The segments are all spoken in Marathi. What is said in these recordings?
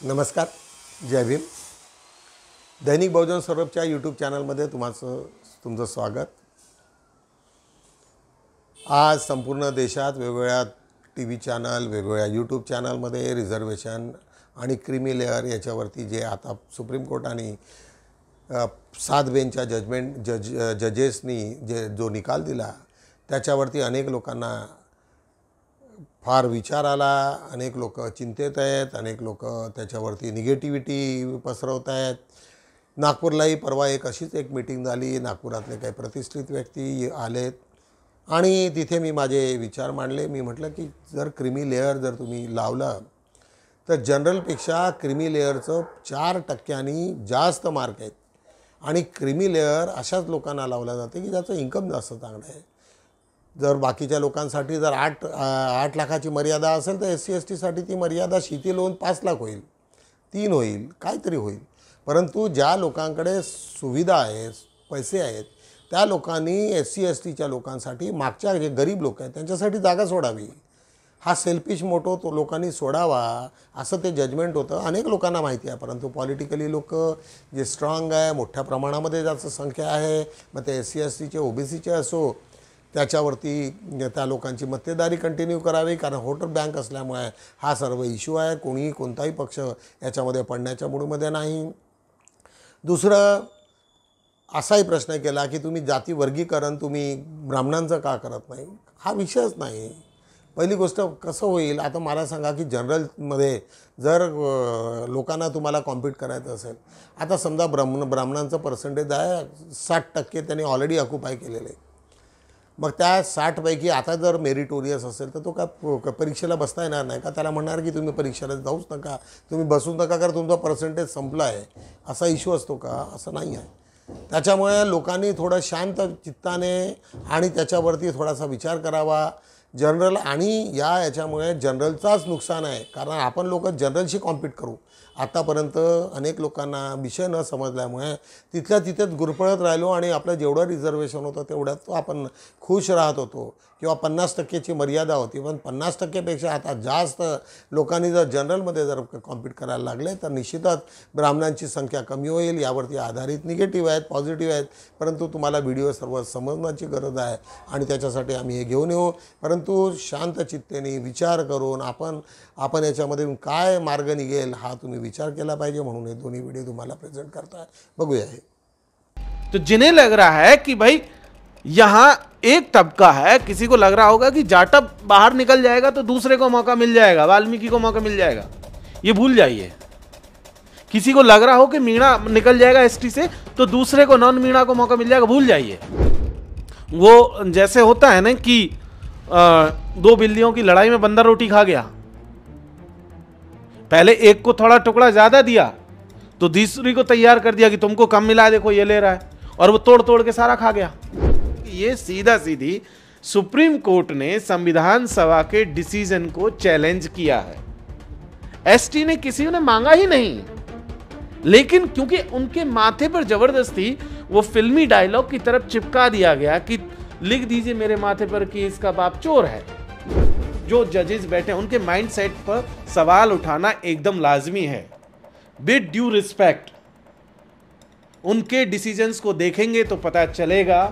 नमस्कार, जय भीम. दैनिक बहुजन सौरभच्या यूट्यूब चॅनलमध्ये तुमचं स्वागत. आज संपूर्ण देशात वेगवेगळ्या TV चॅनल, वेगवेगळ्या यूट्यूब चॅनलमध्ये रिझर्वेशन आणि क्रीमी लेअर याच्यावरती जे आता सुप्रीम कोर्टाने 7 बेंचच्या जजेसनी जो निकाल दिला त्याच्यावरती अनेक लोकांना फार विचार आला. अनेक लोक चिंतेत आहेत, अनेक लोक त्याच्यावरती निगेटिव्हिटी पसरवत आहेत. नागपूरलाही परवा अशीच एक मीटिंग झाली. नागपुरातले काही प्रतिष्ठित व्यक्ती आलेत आणि तिथे मी माझे विचार मांडले. मी म्हटलं की जर क्रीमी लेअर जर तुम्ही लावलं तर जनरलपेक्षा क्रीमी लेअरचं 4% जास्त मार्क आहेत आणि क्रीमी लेअर अशाच लोकांना लावला जाते की ज्याचं इन्कम जास्त चांगलं आहे. जर बाकीच्या लोकांसाठी जर 8 लाखाची मर्यादा असेल तर SC ST साठी ती मर्यादा शिथिल होऊन 5 लाख होईल, 3 होईल, काहीतरी होईल. परंतु ज्या लोकांकडे सुविधा आहे, पैसे आहेत, त्या लोकांनी SC STच्या लोकांसाठी मागच्या जे गरीब लोक आहेत त्यांच्यासाठी जागा सोडावी. हा सेल्फिश मोटो तो लोकांनी सोडावा असं ते जजमेंट होतं. अनेक लोकांना माहिती आहे, परंतु पॉलिटिकली लोक जे स्ट्रॉंग आहे, मोठ्या प्रमाणामध्ये जास्त संख्या आहे, मग ते SC STचे OBCचे असो, त्याच्यावरती त्या लोकांची मक्तेदारी कंटिन्यू करावी. कारण व्होटर बँक असल्यामुळे हा सर्व इश्यू आहे. कोणीही कोणताही पक्ष याच्यामध्ये पडण्याच्या मूडमध्ये नाही. दुसरं असाही प्रश्न केला की तुम्ही जाती वर्गीकरण तुम्ही ब्राह्मणांचं का करत नाही. हा विषयच नाही. पहिली गोष्ट कसं होईल, आता मला सांगा की जनरलमध्ये जर लोकांना तुम्हाला कॉम्पीट करायचं असेल, आता समजा ब्राह्मणांचं पर्सेंटेज आहे 60% त्यांनी ऑलरेडी ऑक्युपाय केलेलं आहे. मग त्या 60 पैकी आता जर मेरिटोरियस असेल तर तो काय परीक्षेला बसता येणार नाही का? त्याला म्हणणार की तुम्ही परीक्षेला जाऊच नका, तुम्ही बसूच नका कारण तुमचा पर्सेंटेज संपला आहे, असा इश्यू असतो का? असं नाही आहे. त्याच्यामुळे लोकांनी थोडं शांत चित्ताने आणि त्याच्यावरती थोडासा विचार करावा. जनरल आणि याच्यामुळे जनरलचाच नुकसान आहे. कारण आपण लोक जनरलशी कॉम्पीट करू. आतापर्यंत अनेक लोकांना विषय न समजल्यामुळे तिथल्या तिथेच गुरफळत राहिलो आणि आपलं जेवढं रिझर्वेशन होतं तेवढ्यात आपण खुश राहत होतो किंवा 50%ची मर्यादा होती. पण 50%पेक्षा आता जास्त लोकांनी जर जनरलमध्ये जर कॉम्पीट करायला लागले तर निश्चितच ब्राह्मणांची संख्या कमी होईल. यावरती आधारित निगेटिव्ह आहेत, पॉझिटिव्ह आहेत, परंतु तुम्हाला व्हिडिओ सर्व समजण्याची गरज आहे आणि त्याच्यासाठी आम्ही हे घेऊन येऊ. परंतु शांत चित्तेने विचार करून आपण याच्यामध्ये काय मार्ग निघेल हा तुम्ही विचार केला पाहिजे. म्हणून हे दोन्ही व्हिडिओ तुम्हाला प्रेझेंट करता है. बघूया हे. तो जिन्हें लग रहा है कि भाई यहां एक तबका है, किसी को लग रहा होगा कि जाटव बाहर निकल जाएगा तो दूसरे को मौका मिल जाएगा, वाल्मीकि को मौका मिल जाएगा, ये भूल जाइए. किसी को लग रहा हो कि मीणा निकल जाएगा ST से तो दूसरे को नॉन मीणा को मौका मिल जाएगा, भूल जाइए. वो जैसे होता है ना कि 2 बिल्लियों की लड़ाई में बंदर रोटी खा गया. पहले एक को थोड़ा टुकड़ा ज्यादा दिया तो दूसरी को तैयार कर दिया कि तुमको कम मिला, देखो ये ले रहा है, और वो तोड़ तोड़ के सारा खा गया. ये सीधा सीधी सुप्रीम कोर्ट ने संविधान सभा के डिसीजन को चैलेंज किया है. ST ने किसी ने मांगा ही नहीं, लेकिन क्योंकि उनके माथे पर जबरदस्ती वो फिल्मी डायलॉग की तरफ चिपका दिया गया कि लिख दीजिए मेरे माथे पर कि इसका बाप चोर है. जो जजेस बैठे उनके माइंड सेट पर सवाल उठाना एकदम लाजमी है. विद ड्यू रिस्पेक्ट उनके डिसीजंस को देखेंगे तो पता चलेगा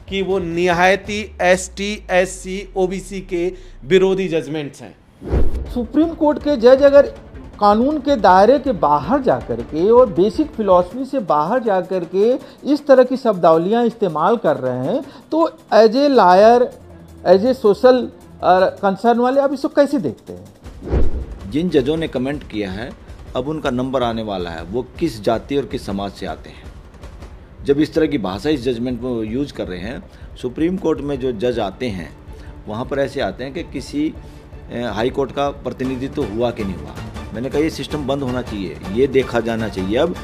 कि वो निहायती ST SC OBC के विरोधी जजमेंट्स हैं. सुप्रीम कोर्ट के जज अगर कानून के दायरे के बाहर जाकर के और बेसिक फिलॉसफी से बाहर जाकर के इस तरह की शब्दावलियां इस्तेमाल कर रहे हैं तो as a lawyer, as a social concern वाले आप इसको कैसे देखते हैं? जिन जजों ने कमेंट किया है अब उनका नंबर आने वाला है, वो किस जाति और किस समाज से आते हैं. जब इस तरह की भाषा इस जजमेंट में यूज कर रहे हैं, सुप्रीम कोर्ट में जो जज आते हैं वहाँ पर ऐसे आते हैं कि किसी हाई कोर्ट का प्रतिनिधित्व हुआ कि नहीं हुआ. मैंने कहा ये सिस्टम बंद होना चाहिए. ये देखा जाना चाहिए अब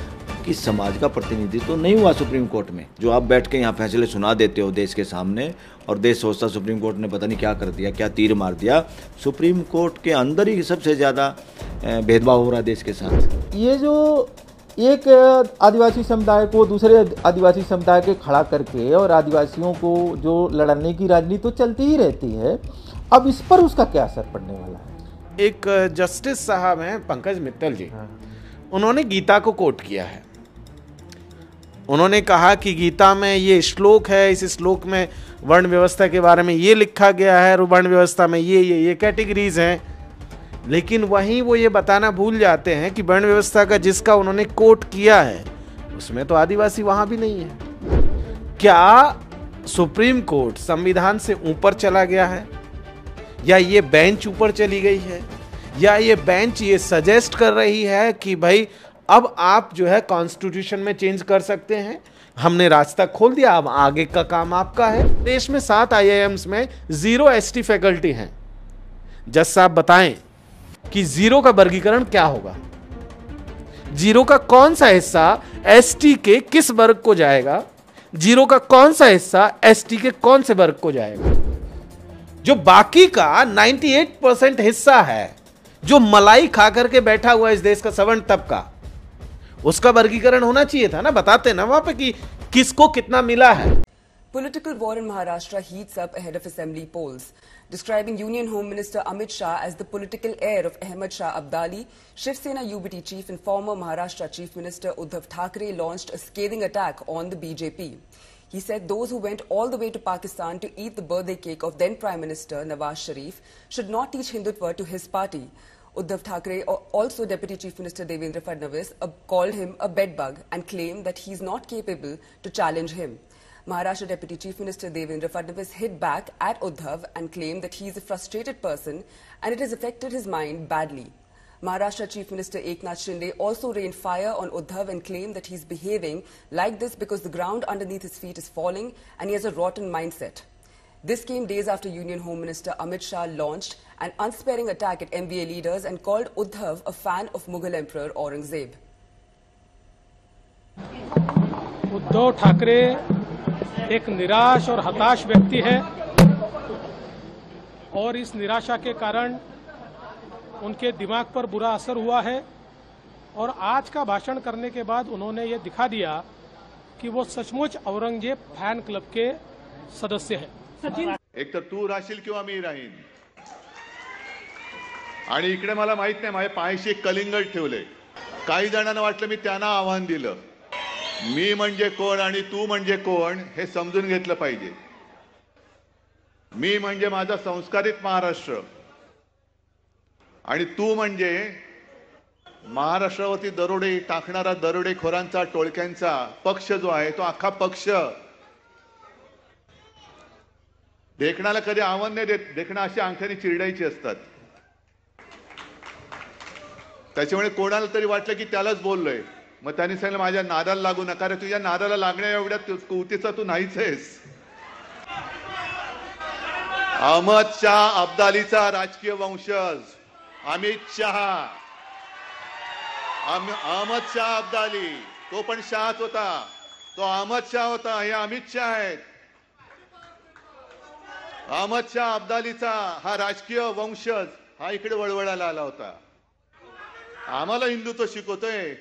कि समाज का प्रतिनिधित्व नहीं हुआ सुप्रीम कोर्ट में. जो आप बैठ के यहाँ फैसले सुना देते हो देश के सामने और देश सोचता सुप्रीम कोर्ट ने पता नहीं क्या कर दिया, क्या तीर मार दिया. सुप्रीम कोर्ट के अंदर ही सबसे ज़्यादा भेदभाव हो रहा है देश के साथ. ये जो एक आदिवासी समुदाय को दूसरे आदिवासी समुदाय के खड़ा करके और आदिवासियों को जो लड़ने की राजनीति तो चलती ही रहती है, अब इस पर उसका क्या असर पड़ने वाला है? एक जस्टिस साहब हैं पंकज मित्तल जी, उन्होंने गीता को कोट किया है। उन्होंने कहा कि गीता में ये श्लोक है, इस श्लोक में वर्ण व्यवस्था के बारे में ये लिखा गया है और वर्ण व्यवस्था में ये कैटेगरीज हैं। लेकिन वहीं वो ये बताना भूल जाते हैं कि वर्ण व्यवस्था का जिसका उन्होंने कोट किया है उसमें तो आदिवासी वहां भी नहीं है। क्या सुप्रीम कोर्ट संविधान से ऊपर चला गया है, या ये बेंच ऊपर चली गई है, या ये बेंच ये सजेस्ट कर रही है कि भाई अब आप जो है कॉन्स्टिट्यूशन में चेंज कर सकते हैं, हमने रास्ता खोल दिया, अब आगे का काम आपका है। देश में 7 IIMs में 0 ST फैकल्टी हैं। जज साहब बताएं कि 0 का वर्गीकरण क्या होगा, 0 का कौन सा हिस्सा ST के किस वर्ग को जाएगा, 0 का कौन सा हिस्सा ST के कौन से वर्ग को जाएगा। जो बाकी का 98% हिस्सा है, जो मलाई खा करके बैठा हुआ इस देश का सवर्ण तबका, उसका वर्गीकरण होना चाहिए था ना। बताते ना वहां पे कि किसको कितना मिला है। Political war in Maharashtra heats up ahead of assembly polls. Describing Union Home Minister Amit Shah as the political heir of Ahmad Shah Abdali, Shiv Sena UBT chief and former Maharashtra Chief Minister Uddhav Thackeray launched a scathing attack on the BJP. He said those who went all the way to Pakistan to eat the birthday cake of then Prime Minister Nawaz Sharif should not teach Hindutva to his party. Uddhav Thackeray, also Deputy Chief Minister Devendra Fadnavis, called him a bedbug and claimed that he is not capable to challenge him. Maharashtra Deputy Chief Minister Devendra Fadnavis hit back at Uddhav and claimed that he is a frustrated person and it has affected his mind badly. Maharashtra Chief Minister Eknath Shinde also rained fire on Uddhav and claimed that he is behaving like this because the ground underneath his feet is falling and he has a rotten mindset. This came days after Union Home Minister Amit Shah launched an unsparing attack at MVA leaders and called Uddhav a fan of Mughal Emperor Aurangzeb. Uddhav Thackeray एक निराश और हताश व्यक्ति है और इस निराशा के कारण उनके दिमाग पर बुरा असर हुआ है और आज का भाषण करने के बाद उन्होंने ये दिखा दिया कि वो सचमुच औरंगजेब फॅन क्लब के सदस्य हैं। एक तर तू राहशील किंवा मी राहीन आणि इकडे मला माहित नाही माझ्या पायाशी एक कलिंगड ठेवले। काही जणांना वाटलं मी त्यांना आव्हान दिलं। मी म्हणजे कोण आणि तू म्हणजे कोण हे समजून घेतलं पाहिजे। मी म्हणजे माझा संस्कारित महाराष्ट्र आणि तू म्हणजे महाराष्ट्रावरती दरोडे टाकणारा दरोडेखोरांचा टोळक्यांचा पक्ष जो आहे तो अख्खा पक्ष। देखणाला कधी आव्हान नाही देत, देखणा अशी अंगठ्याने चिरडायची असतात। त्याच्यामुळे कोणाला तरी वाटलं की त्यालाच बोललोय, मग त्यांनी सांगितलं माझ्या नादाला लागू नका रे, तुझ्या नादाला लागण्या एवढ्या कुवतीचा तू नाहीच आहेस। अहमद शाह अब्दालीचा राजकीय वंशज अमित शहा, अहमद शाह अब्दाली तो पण शाहच होता, तो अहमद शाह होता, हे अमित शाह आहेत। अहमद शाह अब्दालीचा हा राजकीय वंशज हा इकडे वळवळायला आला होता। आम्हाला हिंदुत्व शिकवतोय।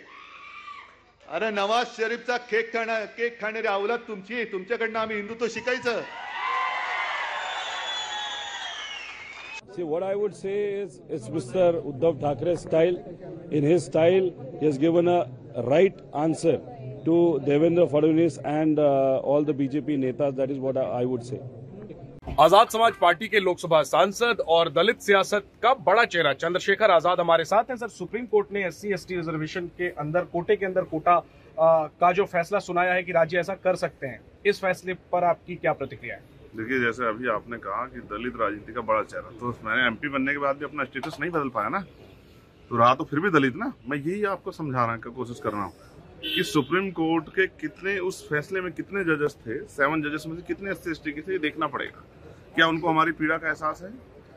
अरे नवाज शरीफचा केक खाणारी अवलाद तुमची, तुमच्याकडनं आम्ही हिंदुत्व शिकायचं। See, what I would say is it's Mr. Uddhav Thackeray's style. In his style, he has given a right answer to Devendra Fadnavis and all the BJP netas. That is what I would say. Azad Samaj party के लोकसभा सांसद और दलित सियासत का बड़ा चेहरा चंद्रशेखर आजाद हमारे साथ हैं। सर, सुप्रीम कोर्ट ने SC/ST रिजर्वेशन के अंदर कोटे के अंदर कोटा का जो फैसला सुनाया है कि राज्य ऐसा कर सकते हैं, इस फैसले पर आपकी क्या प्रतिक्रिया है? देखिए, जैसे अभी आपने कहा कि दलित राजनीति का बड़ा चेहरा, तो मैंने MP बनने के बाद भी अपना स्टेटस नहीं बदल पाया ना, तो रहा तो फिर भी दलित ना। मैं यही आपको समझाने की कोशिश कर रहा हूँ कि सुप्रीम कोर्ट के कितने उस फैसले में कितने जजेस थे, 7 जजेस में से कितने SC/ST के थे, ये देखना पड़ेगा। क्या उनको हमारी पीड़ा का एहसास है?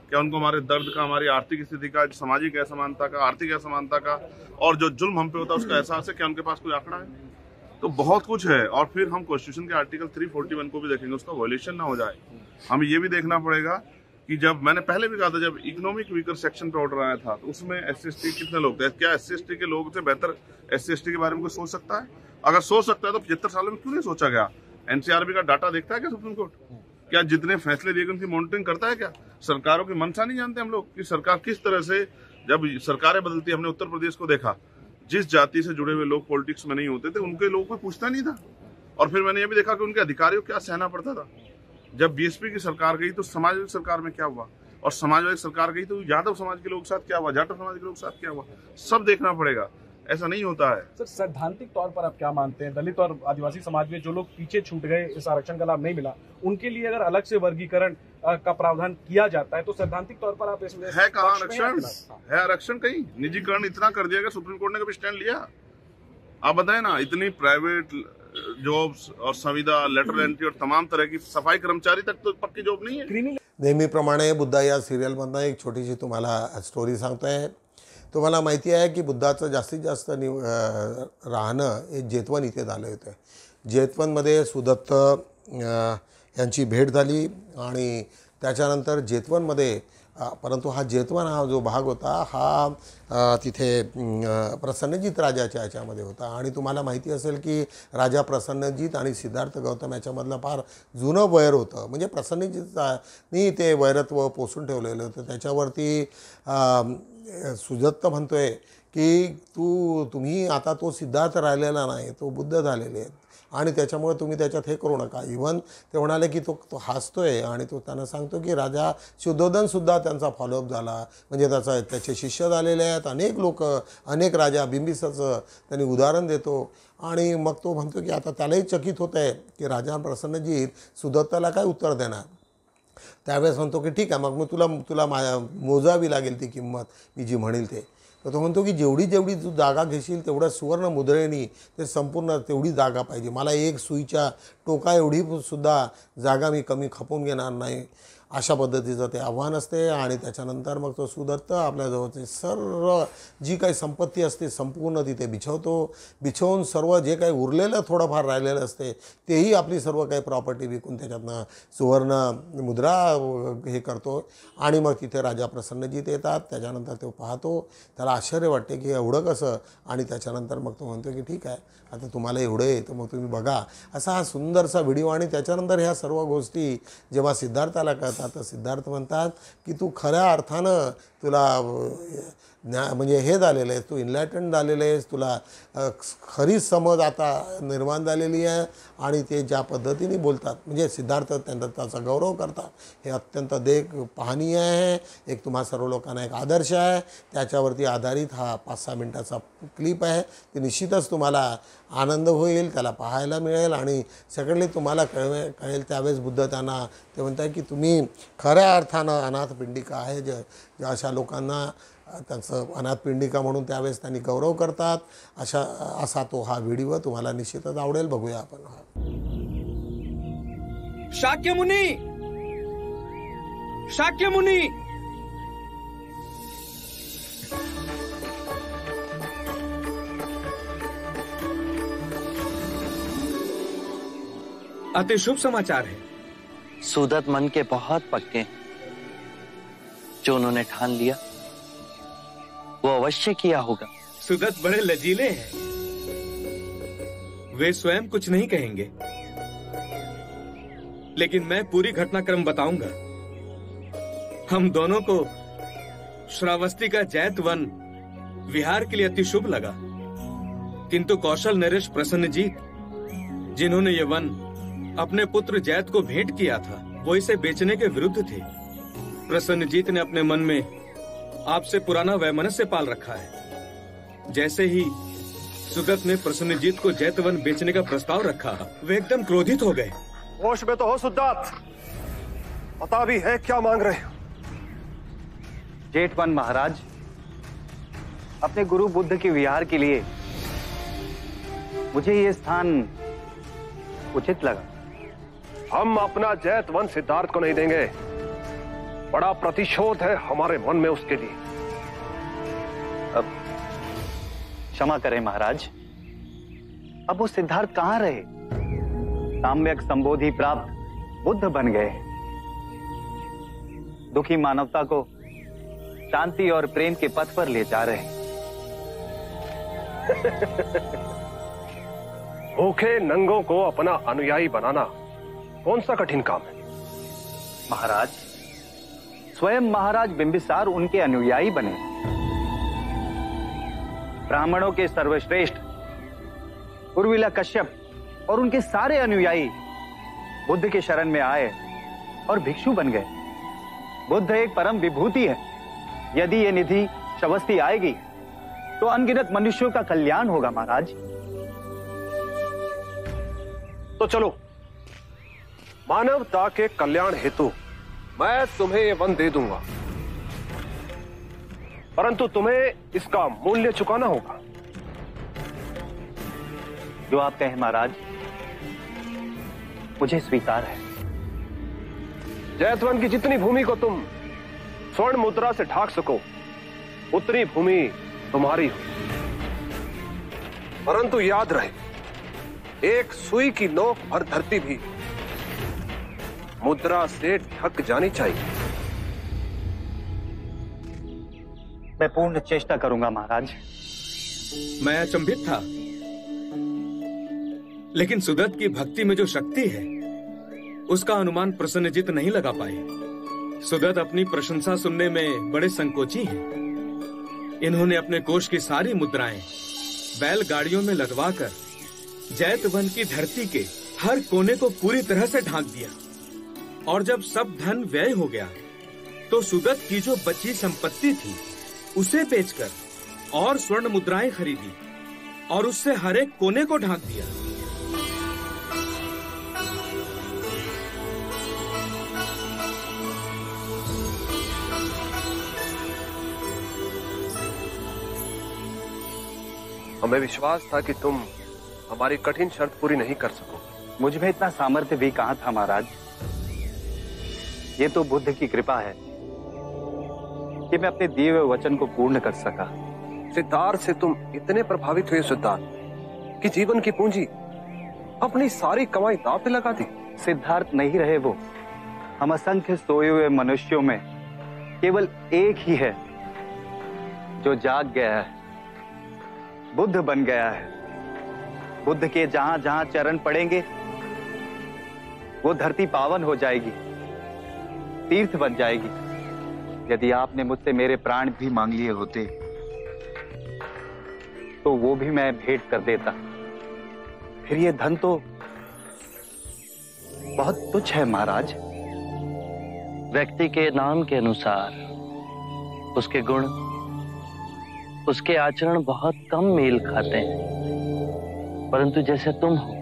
क्या उनको हमारे दर्द का, हमारी आर्थिक स्थिति का, सामाजिक असमानता का, आर्थिक असमानता का और जो जुल्म हम पे होता है उसका एहसास है? क्या उनके पास कोई आंकड़ा है? तो बहुत कुछ है। और फिर हम कॉन्स्टिट्यूशन के आर्टिकल 341 को भी देखेंगे, उसका वायलेशन ना हो जाए। हमें ये भी देखना पड़ेगा कि जब मैंने पहले भी कहा था, जब इकोनॉमिक वीकर सेक्शन पे ऑर्डर आया था तो उसमें SC/ST कितने लोग थे? क्या SC/ST के लोगों से बेहतर SC/ST के बारे में कोई सोच सकता है? अगर सोच सकता है तो 75 सालों में क्यों नहीं सोचा गया? NCRB का डाटा देखता है क्या सुप्रीम कोर्ट? क्या जितने फैसले लिए गए उनकी मॉनिटरिंग करता है क्या? सरकारों की मंशा नहीं जानते हम लोग कि सरकार किस तरह से, जब सरकारें बदलती है, हमने उत्तर प्रदेश को देखा, जिस जाति से जुड़े हुए लोग पॉलिटिक्स में नहीं होते थे उनके लोगों को पूछता नहीं था। और फिर मैंने ये भी देखा कि उनके अधिकारियों को क्या सहना पड़ता था। जब बीएसपी की सरकार गई तो समाजवादी सरकार में क्या हुआ, और समाजवादी सरकार गई तो यादव समाज के लोग साथ क्या हुआ, जाटव समाज के लोग साथ क्या हुआ, सब देखना पड़ेगा। ऐसा नहीं होता है। सर, सैद्धांतिक तौर पर आप क्या मानते हैं, दलित और आदिवासी समाज में जो लोग पीछे छूट गए, इस आरक्षण का लाभ नहीं मिला, उनके लिए अगर अलग से वर्गीकरण का प्रावधान किया जाता है तो सैद्धांतिक तौर पर आप इसमें है कहाँ आरक्षण? है आरक्षण कहीं? निजीकरण इतना कर दिया गया, सुप्रीम कोर्ट ने कभी स्टैंड लिया? आप बताएं ना, इतनी प्राइवेट जॉब्स और संविदा, लेटर एंट्री और तमाम तरह की सफाई कर्मचारी तक तो पक्की जॉब नहीं है। नेहमीप्रमाणे बुद्धा या सिरियलमधनं एक छोटीशी तुम्हाला स्टोरी सांगतोय। तुम्हाला माहिती आहे की बुद्धाचं जास्तीत जास्त राहणं हे जेतवन इथे झालं होतं। जेतवनमध्ये सुदत्त यांची भेट झाली आणि त्याच्यानंतर जेतवनमध्ये, परंतु हा जेतवन हा जो भाग होता हा तिथे प्रसन्नजीत राजाच्या याच्यामध्ये होता। आणि तुम्हाला माहिती असेल की राजा प्रसन्नजीत आणि सिद्धार्थ गौतम याच्यामधलं फार जुनं वैर होतं। म्हणजे प्रसन्नजीतनी ते वैरत्व पोसून ठेवलेलं होतं। त्याच्यावरती सुदत्त म्हणतोय की तुम्ही आता तो सिद्धार्थ राहिलेला नाही, तो बुद्ध झालेले आहेत आणि त्याच्यामुळे तुम्ही त्याच्यात हे करू नका। इव्हन ते म्हणाले की तो हसतोय आणि तो त्यांना सांगतो की राजा शुद्धोधनसुद्धा त्यांचा फॉलोअप झाला, म्हणजे त्याचे शिष्य झालेले आहेत अनेक लोक, अनेक राजा। बिंबिसाचं त्यांनी उदाहरण देतो आणि मग तो म्हणतो की आता त्यालाही चकित होत आहे की राजा प्रसन्नजीत सुदत्ताला काय उत्तर देणार। त्यावेळेस म्हणतो की ठीक आहे, मग तुला मोजावी लागेल ती किंमत, मी जी म्हणेल ते। तर तो म्हणतो की जेवढी तू जागा घेशील तेवढ्या सुवर्ण मुद्रेनी ते संपूर्ण तेवढी जागा पाहिजे, मला एक सुईच्या टोका एवढी सुद्धा जागा मी कमी खपून घेणार नाही, अशा पद्धतीचं ते आव्हान असते। आणि त्याच्यानंतर मग तो सुदत्त आपल्याजवळचे सर्व जी काही संपत्ती असते संपूर्ण तिथे बिछवून सर्व जे काही उरलेलं थोडंफार राहिलेलं असते तेही आपली सर्व काही प्रॉपर्टी विकून त्याच्यातनं सुवर्ण मुद्रा हे करतो। आणि मग तिथे राजा प्रसन्नजीत येतात। त्याच्यानंतर तो पाहतो, त्याला आश्चर्य वाटते की एवढं कसं, आणि त्याच्यानंतर मग तो म्हणतो की ठीक आहे, आता तुम्हाला एवढं आहे तर मग तुम्ही बघा, असा हा सुंदरसा व्हिडिओ। आणि त्याच्यानंतर ह्या सर्व गोष्टी जेव्हा सिद्धार्थाला कळतात तर सिद्धार्थ म्हणतात की तू खऱ्या अर्थानं तुला म्हणजे हे झालेलं आहे, तू इनलायटन झालेलं आहेस, तुला खरी समज आता निर्माण झालेली आहे। आणि ते ज्या पद्धतीने बोलतात, म्हणजे सिद्धार्थ त्याचा गौरव करतात, हे अत्यंत पाहनीय आहे। एक तुम्हा सर्व लोकांना एक आदर्श आहे, त्याच्यावरती आधारित हा 5-6 मिनिटाचा क्लिप आहे। ते निश्चितच तुम्हाला आनंद होईल, त्याला पाहायला मिळेल आणि सगळे तुम्हाला कळेल। त्यावेळेस बुद्ध त्यांना ते म्हणतात की तुम्ही खऱ्या अर्थानं अनाथपिंडिका आहे, ज्या अशा लोकांना त्यांचं अनाथपिंडिका म्हणून त्यावेळेस त्यांनी गौरव करतात। असा तो हा व्हिडिओ तुम्हाला निश्चितच आवडेल, बघूया आपण। शाक्यमुनी, शाक्यमुनी, अति शुभ समाचार है। सुदत्त मन के बहुत पक्के, जो उन्होंने ठान लिया वो अवश्य किया होगा। सुदत्त बड़े लजीले हैं, वे स्वयं कुछ नहीं कहेंगे, लेकिन मैं पूरी घटनाक्रम बताऊंगा। हम दोनों को श्रावस्ती का जैत वन विहार के लिए अति शुभ लगा, किंतु कौशल नरेश प्रसन्नजीत, जिन्होंने ये वन अपने पुत्र जैत को भेंट किया था, वो इसे बेचने के विरुद्ध थे। प्रसन्नजीत ने अपने मन में आपसे पुराना वैमनस्य पाल रखा है। जैसे ही सुदत्त ने प्रसन्नजीत को जैतवन बेचने का प्रस्ताव रखा, वे एकदम क्रोधित हो गए। होश में तो हो सुदत्त, पता भी है क्या मांग रहे हो? जेठवन महाराज, अपने गुरु बुद्ध के विहार के लिए मुझे ये स्थान उचित लगा। हम अपना जैतवन सिद्धार्थ को नहीं देंगे, बड़ा प्रतिशोध है हमारे मन में उसके लिए। अब क्षमा करें महाराज, अब वो सिद्धार्थ कहां रहे? साम्यक संबोधि प्राप्त बुद्ध बन गए, दुखी मानवता को शांति और प्रेम के पथ पर ले जा रहे। भूखे नंगों को अपना अनुयायी बनाना कौन सा कठिन काम है? महाराज, स्वयं महाराज बिंबिसार उनके अनुयायी बने। ब्राह्मणों के सर्वश्रेष्ठ उर्विला कश्यप और उनके सारे अनुयायी बुद्ध के शरण में आए और भिक्षु बन गए। बुद्ध एक परम विभूति है। यदि ये निधि श्रवस्ती आएगी तो अनगिनत मनुष्यों का कल्याण होगा महाराज। तो चलो, मानवता के कल्याण हेतु मैं तुम्हें ये वन दे दूंगा, परंतु तुम्हें इसका मूल्य चुकाना होगा। जो आप कहें महाराज, मुझे स्वीकार है। जैतवन की जितनी भूमि को तुम स्वर्ण मुद्रा से ढाक सको उतनी भूमि तुम्हारी हो, परंतु याद रहे, एक सुई की नोक भर धरती भी मुद्रा से ढक जानी चाहिए। मैं पूर्ण चेष्टा करूंगा महाराज। मैं अचंभित था, लेकिन सुदत्त की भक्ति में जो शक्ति है उसका अनुमान प्रसन्नजीत नहीं लगा पाए। सुदत्त अपनी प्रशंसा सुनने में बड़े संकोची हैं। इन्होंने अपने कोष की सारी मुद्राएं बैलगाड़ियों में लदवाकर जैतवन की धरती के हर कोने को पूरी तरह से ढांक दिया, और जब सब धन व्यय हो गया तो सुदत्त की जो बची संपत्ति थी उसे बेचकर और स्वर्ण मुद्राएं खरीदी और उससे हर एक कोने को ढांक दिया। हमें विश्वास था कि तुम हमारी कठिन शर्त पूरी नहीं कर सकोगे। मुझ में इतना सामर्थ्य भी कहां था महाराज। ये तो बुद्ध की कृपा है कि मैं अपने दिए हुए वचन को पूर्ण कर सका। सिद्धार्थ से तुम इतने प्रभावित हुए सिद्धार्थ कि जीवन की पूंजी, अपनी सारी कमाई दांव पे लगा दी। सिद्धार्थ नहीं रहे वो, हम असंख्य सोए हुए मनुष्यों में केवल एक ही है जो जाग गया है, बुद्ध बन गया है। बुद्ध के जहां जहां चरण पड़ेंगे वो धरती पावन हो जाएगी, तीर्थ बन जाएगी। यदि आपने मुझसे मेरे प्राण भी मांग लिए होते तो वो भी मैं भेंट कर देता। फिर ये धन तो बहुत तुच्छ है महाराज। व्यक्ति के नाम के अनुसार उसके गुण, उसके आचरण बहुत कम मेल खाते हैं, परंतु जैसे तुम हो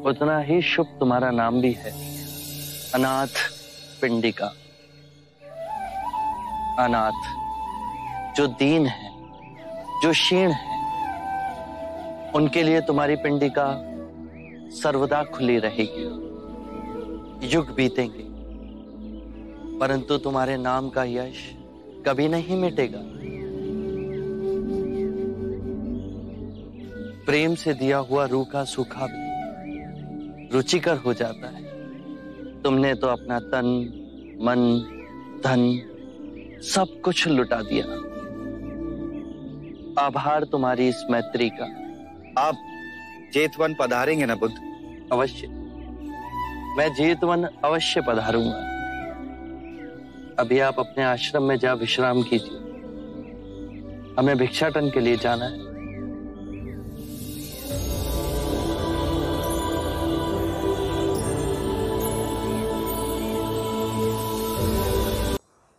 उतना ही शुभ तुम्हारा नाम भी है, अनाथ पिंडिका। अनाथ जो दीन है, जो क्षीण है, उनके लिए तुम्हारी पिंडिका सर्वदा खुली रहेगी। युग बीतेंगे परंतु तुम्हारे नाम का यश कभी नहीं मिटेगा। प्रेम से दिया हुआ रूखा सूखा भी रुचिकर हो जाता है। तुमने तो अपना तन, मन, धन सब कुछ लुटा दिया। आभार तुम्हारी इस मैत्री का। आप जेतवन पधारेंगे ना बुद्ध? अवश्य, मैं जेतवन अवश्य पधारूंगा। अभी आप अपने आश्रम में जा विश्राम कीजिए, हमें भिक्षाटन के लिए जाना है।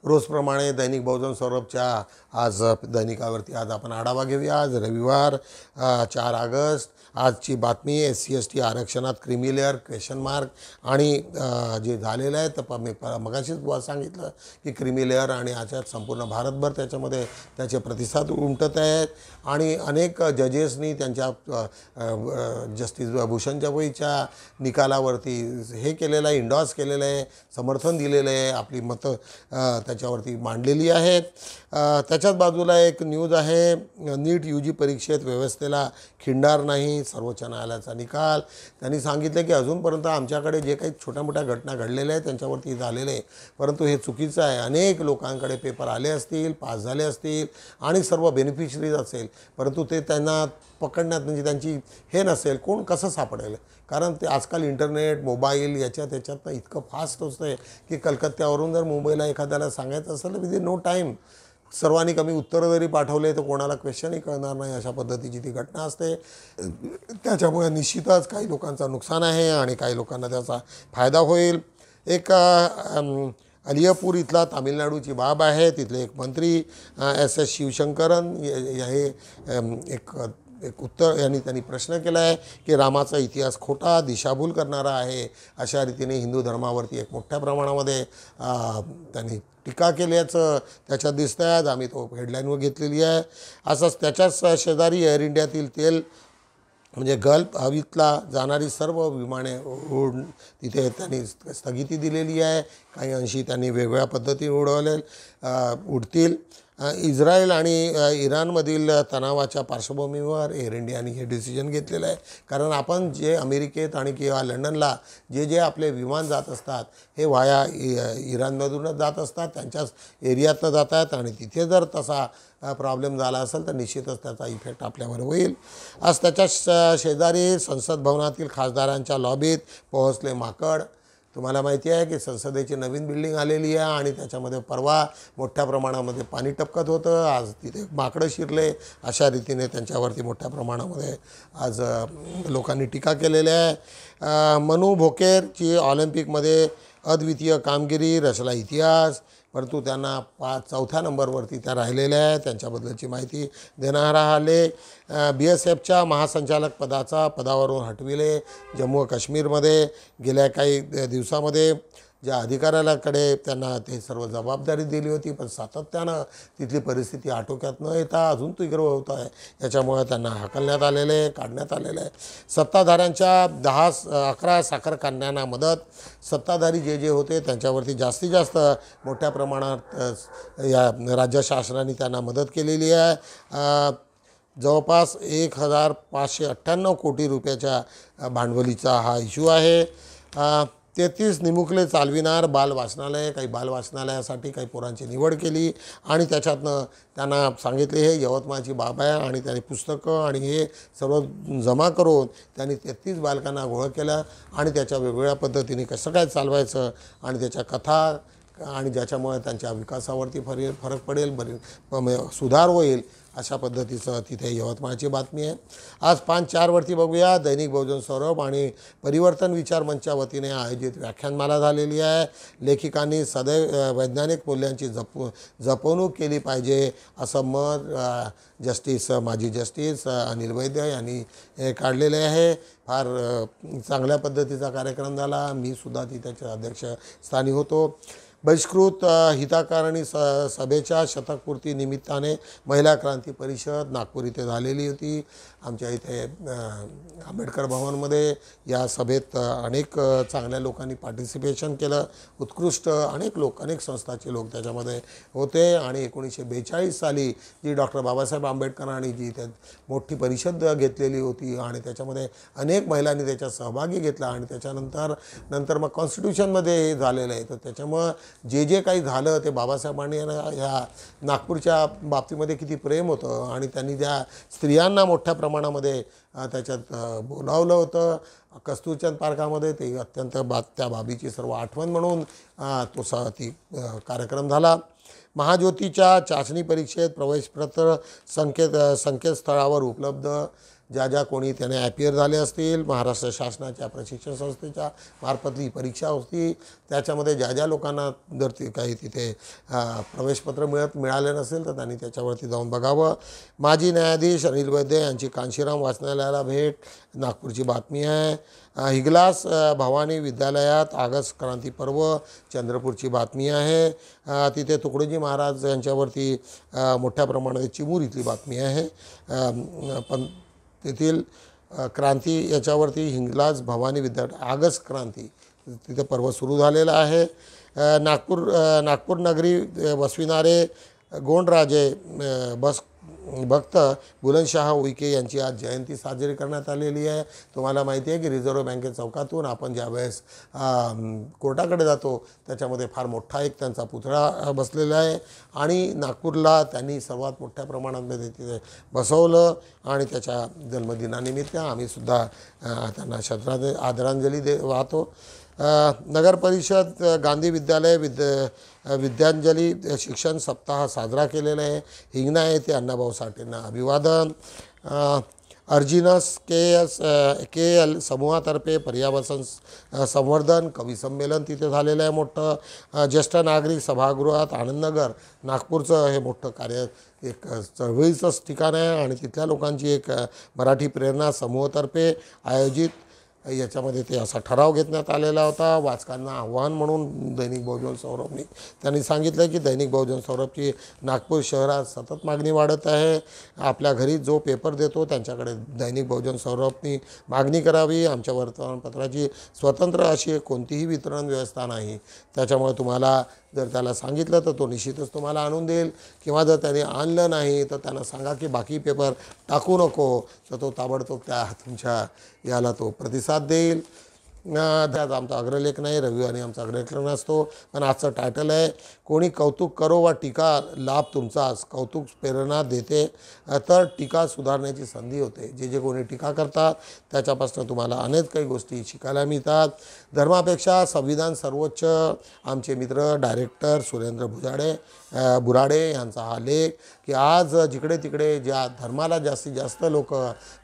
रोजप्रमाणे दैनिक बहुजन सौरभच्या आज दैनिकावरती आज आपण आढावा घेऊया। आज रविवार 4 ऑगस्ट। आजची बातमी SC/ST आरक्षणात क्रीमी लेअर क्वेश्चन मार्क आणि जे झालेलं आहे तर मी मगाशीच सांगितलं की क्रीमी लेअर आणि याच्यात संपूर्ण भारतभर त्याच्यामध्ये त्याचे प्रतिसाद उमटत आहेत आणि अनेक जजेसनी त्यांच्या जस्टिस भूषण गवईच्या निकालावरती हे केलेलं आहे, इंडॉर्स केलेलं आहे, समर्थन दिलेलं आहे, आपली मतं त्याच्यावरती मांडलेली आहेत। त्याच्याच बाजूला एक न्यूज आहे, नीट UG परीक्षेत व्यवस्थेला खिंडार नाही, सर्वोच्च न्यायालयाचा निकाल। त्यांनी सांगितलं की अजूनपर्यंत आमच्याकडे जे काही छोट्या मोठ्या घटना घडलेल्या आहेत त्यांच्यावरती झालेले आहे, परंतु हे चुकीचं आहे। अनेक लोकांकडे पेपर आले असतील, पास झाले असतील आणि सर्व बेनिफिशरीज असेल, परंतु ते त्यांना पकडण्यात म्हणजे त्यांची हे नसेल, कोण कसं सापडेल? कारण ते आजकाल इंटरनेट, मोबाईल याच्यात इतकं फास्ट असतं की कलकत्त्यावरून जर मुंबईला एखाद्याला सांगायचं असेल तर विदिन नो टाईम सर्वांनी कमी उत्तरं जरी पाठवले तर कोणाला क्वेश्चनही कळणार नाही, अशा पद्धतीची ती घटना असते. त्याच्यामुळे निश्चितच काही लोकांचं नुकसान आहे आणि काही लोकांना त्याचा फायदा होईल. एक अलियापूर इथला तामिळनाडूची बाब आहे. तिथले एक मंत्री S शिवशंकरन हे एक उत्तर त्यांनी प्रश्न केला आहे की रामाचा इतिहास खोटा दिशाभूल करणारा आहे, अशा रीतीने हिंदू धर्मावरती एक मोठ्या प्रमाणामध्ये त्यांनी टीका केल्याचं त्याच्यात दिसतं आहे. आम्ही तो हेडलाईनवर घेतलेली आहे. असंच त्याच्याच शेजारी एअर इंडियातील तेल म्हणजे गल्फ हवेतला जाणारी सर्व विमाने तिथे त्यांनी स्थगिती दिलेली आहे. काही अंशी त्यांनी वेगवेगळ्या पद्धतीने उडतील. इस्रायल आणि इराणमधील तणावाच्या पार्श्वभूमीवर एअर इंडियाने हे डिसिजन घेतलेलं आहे. कारण आपण जे अमेरिकेत आणि किंवा लंडनला जे आपले विमान जात असतात हे वाया इराणमधूनच जात असतात, त्यांच्याच एरियातनं जातात आणि तिथे जर तसा प्रॉब्लेम झाला असेल तर निश्चितच त्याचा इफेक्ट आपल्यावर होईल. आज त्याच्या शेजारी संसद भवनातील खासदारांच्या लॉबीत पोहोचले माकड. तुम्हाला माहिती आहे की संसदेची नवीन बिल्डिंग आलेली आहे आणि त्याच्यामध्ये परवा मोठ्या प्रमाणामध्ये पाणी टपकत होतं. आज तिथे माकडं शिरले, अशा रीतीने त्यांच्यावरती मोठ्या प्रमाणामध्ये आज लोकांनी टीका केलेली आहे. मनू भोकेरची ऑलिम्पिकमध्ये अद्वितीय कामगिरी, रचला इतिहास, परंतु त्यांना 4थ्या नंबरवरती त्या राहिलेल्या आहेत. त्यांच्याबद्दलची माहिती देणारा आले. BSFच्या महासंचालक पदावरून हटविले. जम्मू व काश्मीरमध्ये गेल्या काही दिवसामध्ये ज्या अधिकाऱ्याकडे त्यांना ते सर्व जबाबदारी दिली होती, पण सातत्यानं तिथली परिस्थिती आटोक्यात न येता अजून तीव्र होत आहे. याच्यामुळे त्यांना हाकलण्यात आलेले आहे, काढण्यात आलेलं आहे. सत्ताधाऱ्यांच्या 11 साखर कारखान्यांना मदत. सत्ताधारी जे होते त्यांच्यावरती जास्तीत जास्त मोठ्या प्रमाणात या राज्य शासनाने त्यांना मदत केलेली आहे. जवळपास 1598 कोटी रुपयाच्या भांडवलीचा हा इश्यू आहे. 33 निमुकले चालविणार बाल वाचनालय. काही बाल वाचनालयासाठी काही पोरांची निवड केली आणि त्याच्यातनं त्यांना सांगितले हे यवतमाळची बाब आहे आणि त्यांनी पुस्तकं आणि हे सर्व जमा करून त्यांनी 33 बालकांना गोळा केलं आणि त्याच्या वेगवेगळ्या पद्धतीने कसं काय चालवायचं आणि त्याच्या कथा आणि ज्याच्यामुळे त्यांच्या विकासावरती फरक पडेल, सुधार होईल, अशा पद्धतीचं तिथे यवतमाळची बातमी आहे. आज 5-4 बघूया. दैनिक बहुजन सौरभ आणि परिवर्तन विचार मंचच्या वतीने आयोजित व्याख्यानमाला झालेली आहे. लेखिकांनी सदैव वैज्ञानिक मूल्यांची जपवणूक केली पाहिजे असं मत माजी जस्टिस अनिल वैद्य यांनी काढलेले आहे. फार चांगल्या पद्धतीचा कार्यक्रम झाला. मी सुद्धा तिथे अध्यक्षस्थानी होतो. बहिष्कृत हितकारणी सभेच्या शतकपूर्ती निमित्ताने महिला क्रांती परिषद नागपूर इथे झालेली होती. आमच्या इथे आंबेडकर भवनमध्ये या सभेत अनेक चांगल्या लोकांनी पार्टिसिपेशन केलं. उत्कृष्ट अनेक संस्थाचे लोक त्याच्यामध्ये होते आणि 1942 साली जी डॉक्टर बाबासाहेब आंबेडकरांनी जी त्यात मोठी परिषद घेतलेली होती आणि त्याच्यामध्ये अनेक महिलांनी त्याच्यात सहभागी घेतला आणि त्याच्यानंतर मग कॉन्स्टिट्यूशनमध्ये हे झालेलं आहे. तर त्याच्यामुळं जे काही झालं ते बाबासाहेबांनी ह्या नागपूरच्या बाबतीमध्ये किती प्रेम होतं आणि त्यांनी त्या स्त्रियांना मोठ्या प्रमाणामध्ये त्याच्यात बोलावलं होतं. कस्तुरचंद पार्कामध्ये ते अत्यंत त्या बाबीची सर्व आठवण म्हणून ती कार्यक्रम झाला. महाज्योतीच्या चाचणी परीक्षेत प्रवेशपत्र संकेतस्थळावर उपलब्ध. ज्या कोणी त्याने ॲपियर झाले असतील, महाराष्ट्र शासनाच्या प्रशिक्षण संस्थेच्या मार्फतली परीक्षा होती, त्याच्यामध्ये ज्या लोकांना जर काही तिथे प्रवेशपत्र मिळाले नसेल तर त्यांनी त्याच्यावरती जाऊन बघावं. माजी न्यायाधीश अनिल वैद्य यांची कांशीराम वाचनालयाला भेट. नागपूरची बातमी आहे. हिगलास भवानी विद्यालयात ऑगस्ट क्रांती पर्व. चंद्रपूरची बातमी आहे. तिथे तुकडोजी महाराज यांच्यावरती मोठ्या प्रमाणात चिमूर इथली बातमी आहे. पण तेथील क्रांती याच्यावरती हिंगलाज भवानी विद्यापीठ ऑगस्ट क्रांती तिथे पर्व सुरू झालेलं आहे. नागपूर नगरी वसविणारे गोंडराजे भक्त बुलंदशाह उईके यांची आज जयंती साजरी करण्यात आलेली आहे. तुम्हाला माहिती आहे की रिझर्व्ह बँके चौकातून आपण ज्यावेळेस कोर्टाकडे जातो त्याच्यामध्ये फार मोठा एक त्यांचा पुतळा बसलेला आहे आणि नागपूरला त्यांनी सर्वात मोठ्या प्रमाणामध्ये तिथे बसवलं आणि त्याच्या जन्मदिनानिमित्त आम्हीसुद्धा त्यांना आदरांजली वाहतो. नगर परिषद गांधी विद्यालय विद्यांजली शिक्षण सप्ताह साजरा केलेला आहे. हिंगणा येथे अण्णाभाऊ साठेंना अभिवादन. अर्जिनस के एल समूहातर्फे पर्यावरण संवर्धन कवी संमेलन तिथे झालेलं आहे मोठं. ज्येष्ठ नागरिक सभागृहात आनंदनगर नागपूरचं हे मोठं कार्य एक चळवळीचंच ठिकाण आहे आणि तिथल्या लोकांची एक मराठी प्रेरणा समूहातर्फे आयोजित याच्यामध्ये ते असा ठराव घेण्यात आलेला होता. वाचकांना आव्हान म्हणून दैनिक बहुजन सौरभनी त्यांनी सांगितलं की दैनिक बहुजन सौरभची नागपूर शहरात सतत मागणी वाढत आहे. आपल्या घरी जो पेपर देतो त्यांच्याकडे दैनिक बहुजन सौरभनी मागणी करावी. आमच्या वर्तमानपत्राची स्वतंत्र अशी कोणतीही वितरण व्यवस्था नाही. त्याच्यामुळे तुम्हाला जर त्याला सांगितलं तर तो निश्चितच तुम्हाला आणून देईल किंवा जर त्याने आणलं नाही तर त्यांना सांगा की बाकी पेपर टाकू नको, तर तो ताबडतोब त्या तुमच्या याला तो प्रतिसाद देईल. त्यात आमचा अग्रलेख नाही, रविवारी आमचा अग्रलेख नसतो. पण आजचं टायटल आहे कोणी कौतुक करो वा टीका लाभ तुमचाच. कौतुक प्रेरणा देते तर टीका सुधारण्याची संधी होते. जे कोणी टीका करतात त्याच्यापासून तुम्हाला अनेक काही गोष्टी शिकायला मिळतात. धर्मापेक्षा संविधान सर्वोच्च आमचे मित्र डायरेक्टर सुरेंद्र बुराडे यांचा हा लेख की आज जिकडे तिकडे ज्या धर्माला जास्तीत जास्त लोक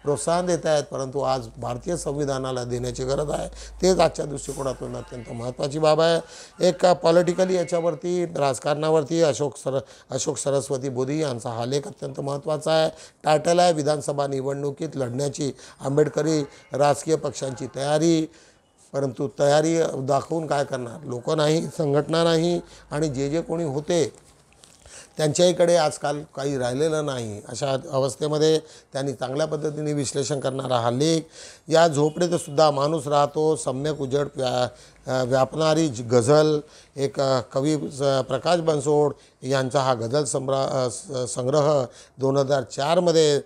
प्रोत्साहन देत आहेत परंतु आज भारतीय संविधानाला देण्याची गरज आहे. तेच आजच्या दृष्टिकोनातून अत्यंत महत्त्वाची बाब आहे. एक पॉलिटिकली याच्यावरती राजकारणावरती अशोक सरस्वती बोधी यांचा हा लेख अत्यंत महत्त्वाचा आहे. टायटल आहे विधानसभा निवडणुकीत लढण्याची आंबेडकरी राजकीय पक्षांची तयारी. परंतु तयारी दाखवून काय करणार, लोक नाही, संघटना नाही आणि जे कोणी होते त्यांच्याकडे आजकाल काही राहिलेलं नाही. अशा अवस्थेमध्ये त्यांनी चांगल्या पद्धतीने विश्लेषण करणारा हा लेख. या झोपडीतसुद्धा माणूस राहतो सम्यक उजड व्यापणारी गझल. एक कवी प्रकाश बनसोड यांचा हा गझल संग्रह 2004 मध्ये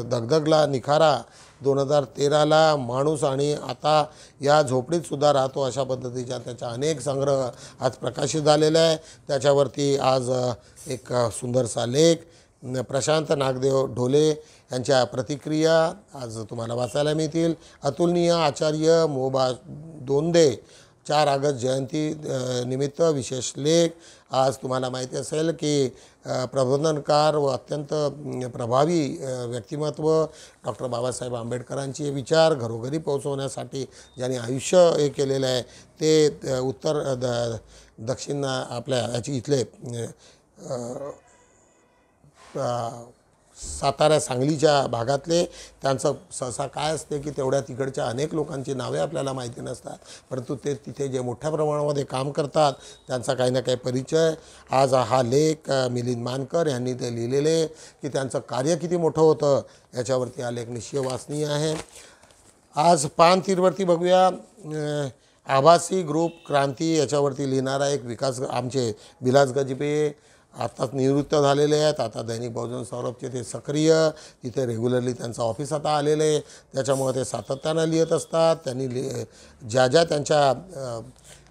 दगदगला निखारा. 2013ला माणूस आणि आता या झोपडीतसुद्धा राहतो अशा पद्धतीच्या त्याच्या अनेक संग्रह आज प्रकाशित झालेला आहे. त्याच्यावरती आज एक सुंदरसा लेख प्रशांत नागदेव ढोले यांच्या प्रतिक्रिया आज तुम्हाला वाचायला मिळतील. अतुलनीय आचार्य मोबा दोंदे 4 ऑगस्ट जयंती निमित्त विशेष लेख. आज तुम्हाला माहिती असेल की प्रबोधनकार व अत्यंत प्रभावी व्यक्तिमत्व डॉक्टर बाबासाहेब आंबेडकरांचे विचार घरोघरी पोहोचवण्यासाठी ज्यांनी आयुष्य हे केलेलं आहे ते उत्तर दक्षिण आपल्या याची इथले सातारा सांगलीच्या भागातले त्यांचं सहसा काय असते की तेवढ्या तिकडच्या अनेक लोकांची नावे आपल्याला माहिती नसतात परंतु ते तिथे जे मोठ्या प्रमाणामध्ये काम करतात त्यांचा काही ना काही परिचय. आज हा लेख मिलिंद मानकर यांनी ते लिहिलेले की त्यांचं कार्य किती मोठं होतं याच्यावरती हा लेख निश्चय वाचनीय आहे. आज पान तीरवरती बघूया. आभासी ग्रुप क्रांती याच्यावरती लिहिणारा एक विकास आमचे विलास गजबे आताच निवृत्त झालेले आहेत. आता दैनिक बहुजन सौरभचे ते सक्रिय तिथे रेग्युलरली त्यांचं ऑफिस आता आलेलं आहे त्याच्यामुळे ते सातत्यानं लिहित असतात. त्यांनी ज्या त्यांच्या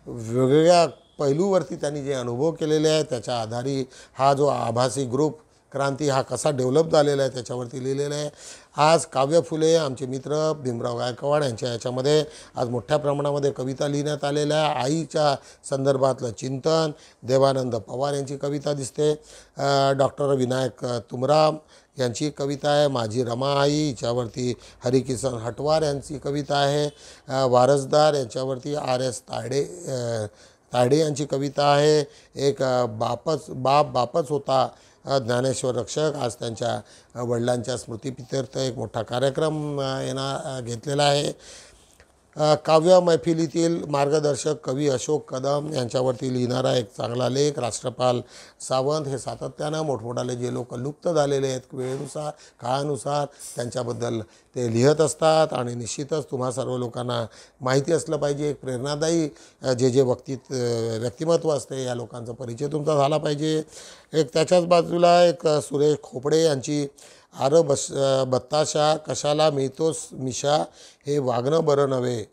वेगवेगळ्या पैलूवरती त्यांनी जे अनुभव केलेले आहेत त्याच्या आधारे हा जो आभासी ग्रुप क्रांती हा कसा डेव्हलप झालेला आहे त्याच्यावरती लिहिलेलं आहे. आज काव्य फुले आमचे मित्र भीमराव गायकवाड यांच्या याच्यामध्ये आज मोठ्या प्रमाणामध्ये कविता लिहिण्यात आलेल्या आहे. आईच्या संदर्भातलं चिंतन देवानंद पवार यांची कविता दिसते. डॉक्टर विनायक तुमराम यांची कविता आहे. माझी रमा आई याच्यावरती हरिकिसन हटवार यांची कविता आहे. वारसदार यांच्यावरती RS तायडे यांची कविता आहे. एक बापच होता ज्ञानेश्वर रक्षक आज त्यांच्या वडिलांच्या स्मृतिप्रित्यर्थ एक मोठा कार्यक्रम घेतलेला आहे. काव्य मैफिलीतील मार्गदर्शक कवी अशोक कदम यांच्यावरती लिहिणारा एक चांगला लेख. राष्ट्रपाल सावंत हे सातत्यानं मोठमोठाले जे लोक लुप्त झालेले आहेत वेळेनुसार काळानुसार त्यांच्याबद्दल ते लिहत असतात आणि निश्चितच तुम्हा सर्व लोकांना माहिती असलं पाहिजे. एक प्रेरणादायी जे व्यक्तिमत्व असते या लोकांचा परिचय तुमचा झाला पाहिजे. एक त्याच्याच बाजूला एक सुरेश खोपडे यांची बत्ताशा कशाला मिळतोस मिशा हे वागणं बरं नव्हे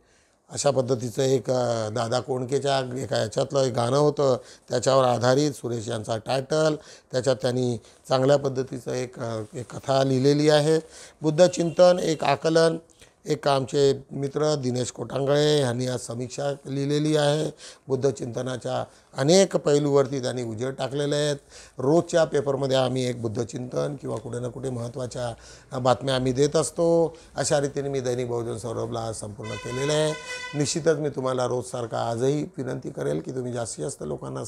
अशा पद्धतीचं एक दादा कोंडकेच्या एका याच्यातलं एक गाणं होतं त्याच्यावर आधारित सुरेश यांचा टायटल. त्याच्यात त्यांनी चांगल्या पद्धतीचं एक कथा लिहिलेली आहे. बुद्धचिंतन एक आकलन एक आमचे मित्र दिनेश कोटांगळे यांनी आज समीक्षा लिहिलेली आहे. बुद्ध चिंतनाच्या अनेक पैलूवरती त्यांनी उजेड टाकलेले आहेत. रोजच्या पेपरमध्ये आम्ही एक बुद्ध चिंतन किंवा कुठे ना कुठे महत्त्वाच्या बातम्या आम्ही देत असतो. अशा रीतीने मी दैनिक बहुजन सौरभला संपूर्ण केलेलं आहे. निश्चितच मी तुम्हाला रोजसारखा आजही विनंती करेल की तुम्ही जास्तीत जास्त लोकांना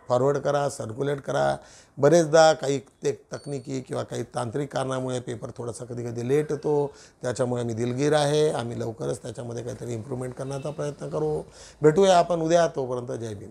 फॉरवर्ड करा, सर्क्युलेट करा. बरेचदा काही ते तकनिकी किंवा काही तांत्रिक कारणामुळे पेपर थोडासा कधी कधी लेट येतो, त्याच्यामुळे मी दिलगीर आहे. आम्ही लवकरच त्याच्यामध्ये काहीतरी इम्प्रूव्हमेंट करण्याचा प्रयत्न करू. भेटूया आपण उद्या. तोपर्यंत जय भीम.